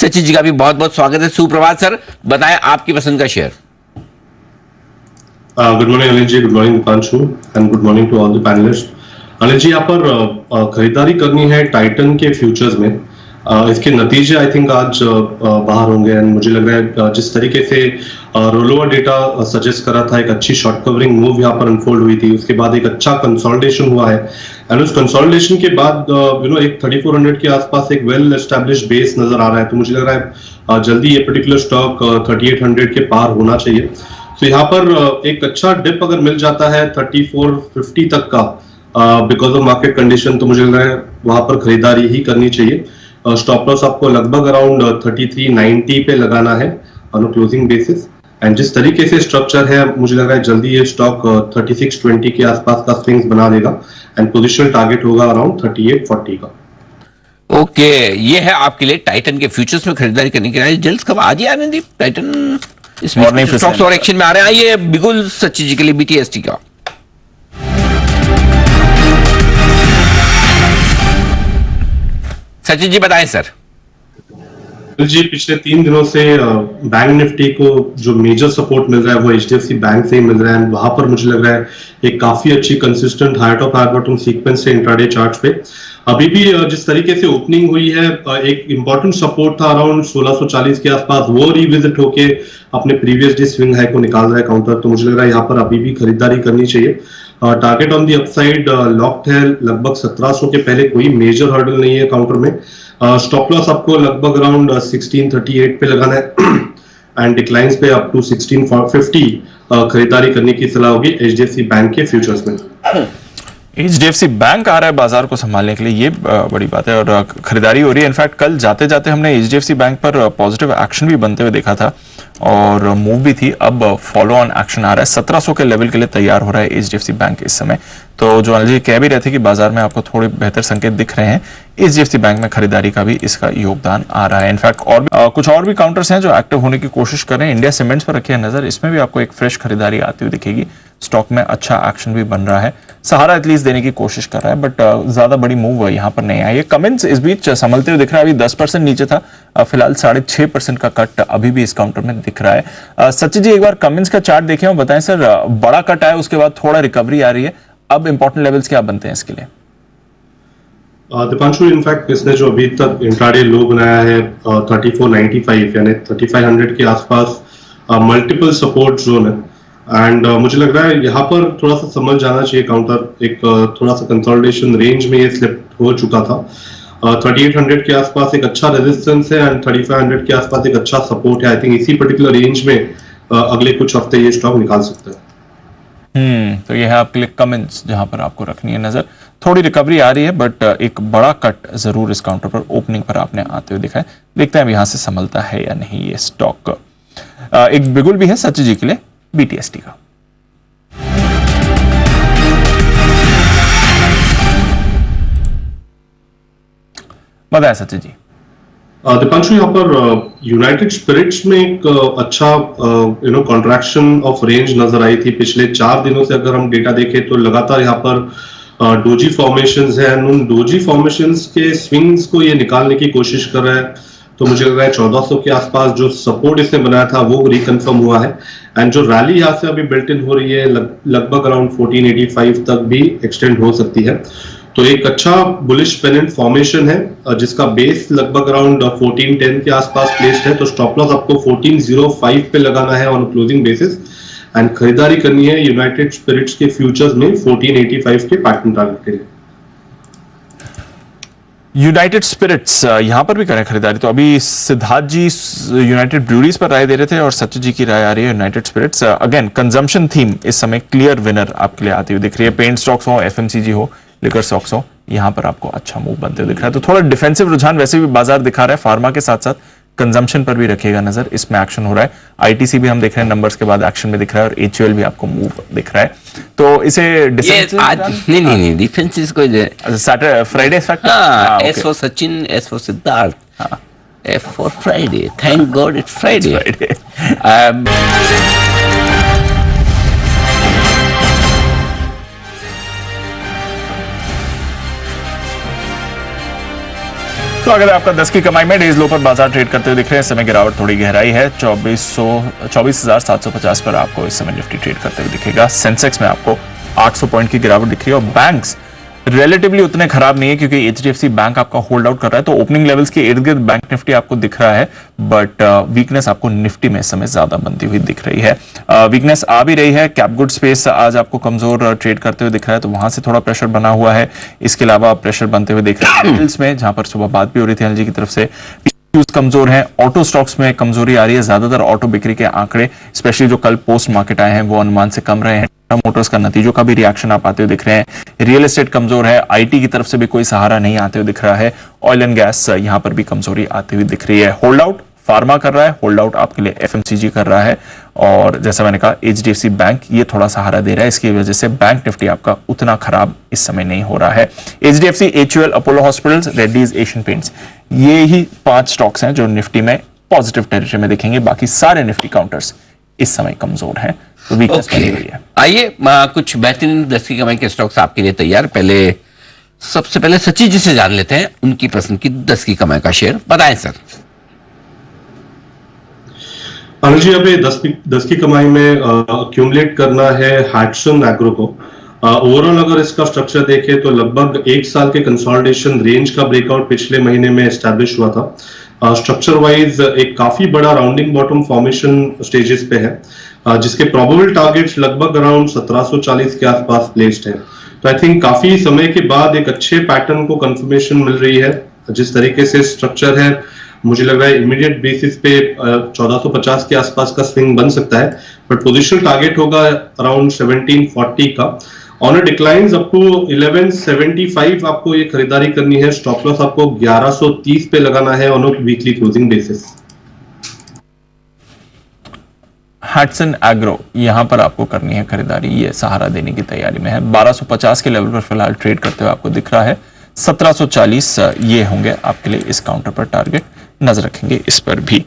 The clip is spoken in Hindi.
सचिन जी का भी बहुत बहुत स्वागत है। सुप्रभात सर, बताएं आपकी पसंद का share. Good morning Anil ji, good morning Deepanshu and good morning to all the panelist. Anil ji, यहाँ पर खरीदारी करनी है टाइटन के फ्यूचर्स में। इसके नतीजे आई थिंक आज बाहर होंगे एंड मुझे लग रहा है जिस तरीके से रोलोवर डेटा सजेस्ट करा था, एक अच्छी शॉर्ट कवरिंग मूव यहाँ पर अनफोल्ड हुई थी, उसके बाद एक अच्छा कंसोलिडेशन हुआ है एंड उस कंसोलिडेशन के बाद एक 3400 के आसपास एक वेल एस्टैब्लिश्ड बेस नजर आ रहा है। तो मुझे लग रहा है जल्दी ये पर्टिकुलर स्टॉक 3800 के पार होना चाहिए। तो यहाँ पर एक अच्छा डिप अगर मिल जाता है 3450 तक का बिकॉज ऑफ मार्केट कंडीशन, तो मुझे लग रहा है वहां पर खरीदारी ही करनी चाहिए। स्टॉप लॉस आपको लगभग अराउंड 3390 पे लगाना है ऑन क्लोजिंग बेसिस एंड जिस तरीके से स्ट्रक्चर है मुझे लग रहा है जल्दी ये स्टॉक 3620 के आसपास का स्विंग्स बना देगा एंड पोजिशनल टारगेट होगा अराउंड 3840 का। ओके, ये है आपके लिए टाइटन के फ्यूचर्स में खरीदारी करने के लिए। रिजल्ट्स कब आज ही आ रहे हैं टाइटन? इसमें स्टॉक्स और एक्शन में आ रहे हैं। ये बिल्कुल सचिन जी के लिए बीटीएसटी का। सचिन जी बताएं सर। जी, पिछले 3 दिनों से बैंक निफ्टी को जो मेजर सपोर्ट मिल रहा है वो एचडीएफसी बैंक से ही मिल रहा है। वहां पर मुझे लग रहा है एक काफी अच्छी consistent higher top higher bottom sequence है इंट्राडे चार्ट पे। अभी भी जिस तरीके से ओपनिंग हुई है, एक इंपॉर्टेंट सपोर्ट था अराउंड 1640 के आसपास, वो रिविजिट होके अपने प्रीवियस डे स्विंग हाई को निकाल रहा है काउंटर। तो मुझे लग रहा है यहाँ पर अभी भी खरीदारी करनी चाहिए। Target on the upside locked है, लगभग 1700 के पहले कोई मेजर हर्डल नहीं है काउंटर में। स्टॉप लॉस आपको लगभग अराउंड 1638 पे लगाना है एंड डिक्लाइंस पे अप टू 1650 खरीदारी करने की सलाह होगी एचडीएफसी बैंक के फ्यूचर्स में। एचडीएफसी बैंक आ रहा है बाजार को संभालने के लिए, ये बड़ी बात है और खरीदारी हो रही है। इनफैक्ट कल जाते जाते हमने एचडीएफसी बैंक पर पॉजिटिव एक्शन भी बनते हुए देखा था और मूव भी थी। अब फॉलो ऑन एक्शन आ रहा है, 1700 के लेवल के लिए तैयार हो रहा है एचडीएफसी बैंक इस समय। तो जो अनिल जी कह भी रहे थे कि बाजार में आपको थोड़े बेहतर संकेत दिख रहे हैं, एचडीएफसी बैंक में खरीदारी का भी इसका योगदान आ रहा है। इनफैक्ट और कुछ और भी काउंटर्स हैं जो एक्टिव होने की कोशिश कर रहे हैं। इंडिया सीमेंट्स पर रखिए नजर, इसमें भी आपको एक फ्रेश खरीदारी आती हुई दिखेगी। स्टॉक में अच्छा एक्शन भी बन रहा है, सहारा एटलीस्ट देने की कोशिश कर रहा है, बट ज्यादा बड़ी मूव यहाँ पर नहीं आई है। कमेंट्स इस बीच संभलते हुए दिख रहा है, अभी 10% नीचे था, फिलहाल 6.5% का कट अभी भी इस काउंटर में दिख रहा है। सचिन जी एक बार कमेंट्स का चार्ट देखें और बताएं सर, बड़ा कट आया उसके बाद थोड़ा रिकवरी आ रही है, अब इंपॉर्टेंट लेवल्स क्या बनते हैं इसके लिए? दीपांशु, इनफैक्ट इसने जो अभी तक इंट्राडे लो बनाया है 3495 यानी 3500 के आसपास मल्टीपल सपोर्ट जोन है एंड मुझे लग रहा है यहाँ पर थोड़ा सा समझ जाना चाहिए काउंटर। एक थोड़ा सा कंसोलिडेशन रेंज में ये स्लिप हो चुका था। 3800 के आसपास एक अच्छा रेजिस्टेंस है एंड 3500 के आसपास एक अच्छा सपोर्ट है। आई थिंक इसी पर्टिकुलर रेंज में अगले कुछ हफ्ते ये स्टॉक निकाल सकता है। तो ये है आपके लिए कमेंट्स जहां पर आपको रखनी है नजर। थोड़ी रिकवरी आ रही है बट एक बड़ा कट जरूर इस काउंटर पर ओपनिंग पर आपने आते हुए दिखा है। देखते हैं अब यहां से संभलता है या नहीं ये स्टॉक। एक बिगुल भी है सचिन जी के लिए बीटीएसटी का। बताया सचिन जी। दीपांशु, यहाँ पर यूनाइटेड स्पिरिट्स में एक अच्छा कॉन्ट्रैक्शन ऑफ रेंज नजर आई थी पिछले 4 दिनों से। अगर हम डेटा देखें तो लगातार यहाँ पर डोजी फॉर्मेशंस है एंड उन डोजी फॉर्मेशंस के स्विंग्स को ये निकालने की कोशिश कर रहा है। तो मुझे लग रहा है 1400 के आसपास जो सपोर्ट इसने बनाया था वो रिकन्फर्म हुआ है एंड जो रैली यहाँ से अभी बिल्ट इन हो रही है लगभग अराउंड 1485 तक भी एक्सटेंड हो सकती है। तो एक अच्छा बुलिश पेनेंट फॉर्मेशन है जिसका बेस लगभग अराउंड 1410 के आसपास प्लेस्ड है। तो स्टॉप लॉस आपको 1405 पे लगाना है ऑन क्लोजिंग बेसिस एंड खरीदारी करनी है यूनाइटेड स्पिरिट्स के फ्यूचर्स में 1485 के पैटर्न टारगेट के लिए। यूनाइटेड स्पिरिट्स यहां पर भी करें खरीदारी। तो अभी सिद्धार्थ जी यूनाइटेड ब्रूरीज पर राय दे रहे थे और सचिन जी की राय आ रही है United Spirits. Again consumption theme इस समय क्लियर विनर आपके लिए आती हुई दिख रही है। पेंट स्टॉक्स हो, एफएमसीजी हो, लिकर स्टॉक्स हो, यहां पर आपको अच्छा मूव बनते हुए दिख रहा है। तो थोड़ा डिफेंसिव रुझान वैसे भी बाजार दिखा रहा है। फार्मा के साथ साथ कंजम्पशन पर भी रखिएगा नजर, इसमें एक्शन हो रहा है। आईटीसी भी हम देख रहे हैं नंबर्स के बाद एक्शन में दिख रहा है और एचयूएल भी आपको मूव दिख रहा है। तो इसे नहीं डिफेंसिव को Saturday Friday effect. S for Sachin, S for Siddharth, F for Friday. Thank God it's Friday. स्वागत है आपका 10 की कमाई में। डेज लो पर बाजार ट्रेड करते हुए दिख रहे हैं। समय गिरावट थोड़ी गहराई है, 24,750 पर आपको इस समय निफ्टी ट्रेड करते हुए दिखेगा। सेंसेक्स में आपको 800 पॉइंट की गिरावट दिख रही है और बैंक्स रिलेटिवली उतने खराब नहीं है क्योंकि एचडीएफसी बैंक आपका होल्ड आउट कर रहा है, तो ओपनिंग लेवल्स के इर्द गिर्द बैंक निफ्टी आपको दिख रहा है, बट वीकनेस आपको निफ्टी में इस समय ज्यादा बनती हुई दिख रही है। वीकनेस आ भी रही है, कैप गुड स्पेस आज आपको कमजोर ट्रेड करते हुए दिख रहा है, तो वहां से थोड़ा प्रेशर बना हुआ है। इसके अलावा प्रेशर बनते हुए दिख रहा है मिल्स में, जहां पर सुबह बात भी हो रही थी एलजी की तरफ से, कमजोर है। ऑटो स्टॉक्स में कमजोरी आ रही है, ज्यादातर ऑटो बिक्री के आंकड़े स्पेशली जो कल पोस्ट मार्केट आए हैं वो अनुमान से कम रहे हैं। मोटर्स का नतीजों का भी रिएक्शन आप आते हुए दिख रहे हैं। रियल एस्टेट कमजोर है, आईटी की तरफ से भी कोई सहारा नहीं आते हुए दिख रहा है। ऑयल एंड गैस यहां पर भी कमजोरी आती हुई दिख रही है। होल्ड आउट फार्मा कर रहा है, होल्ड आउट आपके लिए एफएमसीजी कर रहा है, और जैसा मैंने कहा एचडीएफसी बैंक ये थोड़ा सहारा दे रहा है। इसकी वजह से बैंक निफ्टी आपका उतना खराब इस समय नहीं हो रहा है। HDFC, HUL, Apollo hospitals, Reddy's, Asian paints, ये ही 5 स्टॉक्स हैं जो निफ्टी में पॉजिटिव टेरिटरी में दिखेंगे। बाकी सारे निफ्टी काउंटर्स इस समय कमजोर हैं, तो वीकनेस बनी हुई है। आइए कुछ बेहतरीन 10 की कमाई के स्टॉक्स आपके लिए तैयार। सबसे पहले सचिन जी से जान लेते हैं उनकी पसंद की 10 की कमाई का शेयर बताएं सर। अनिल जी, अभी 10 की कमाई में अक्यूमुलेट करना है हैटसन एग्रो को। ओवरऑल अगर इसका स्ट्रक्चर देखें तो लगभग 1 साल के कंसोलिडेशन रेंज का ब्रेकआउट पिछले महीने में एस्टैब्लिश हुआ था। स्ट्रक्चर वाइज एक काफी बड़ा राउंडिंग बॉटम फॉर्मेशन स्टेजेस पे है, जिसके प्रोबेबल टारगेट्स लगभग अराउंड 1740 के आसपास प्लेस्ड है। तो आई थिंक काफी समय के बाद एक अच्छे पैटर्न को कंफर्मेशन मिल रही है। जिस तरीके से स्ट्रक्चर है, मुझे लग रहा है इमीडिएट बेसिस पे 1450 के आसपास का स्विंग बन सकता है, बट पोजिशनल टारगेट होगा अराउंड 1740 का। ऑन डिक्लाइंस अप टू 1175 आपको ये खरीदारी करनी है। स्टॉप लॉस आपको 1130 पे लगाना है on weekly closing basis. Hatsun agro यहां पर आपको करनी है खरीदारी, ये सहारा देने की तैयारी में है। 1250 के लेवल पर फिलहाल ट्रेड करते हुए आपको दिख रहा है। 1740 ये होंगे आपके लिए इस काउंटर पर टारगेट, नजर रखेंगे इस पर भी।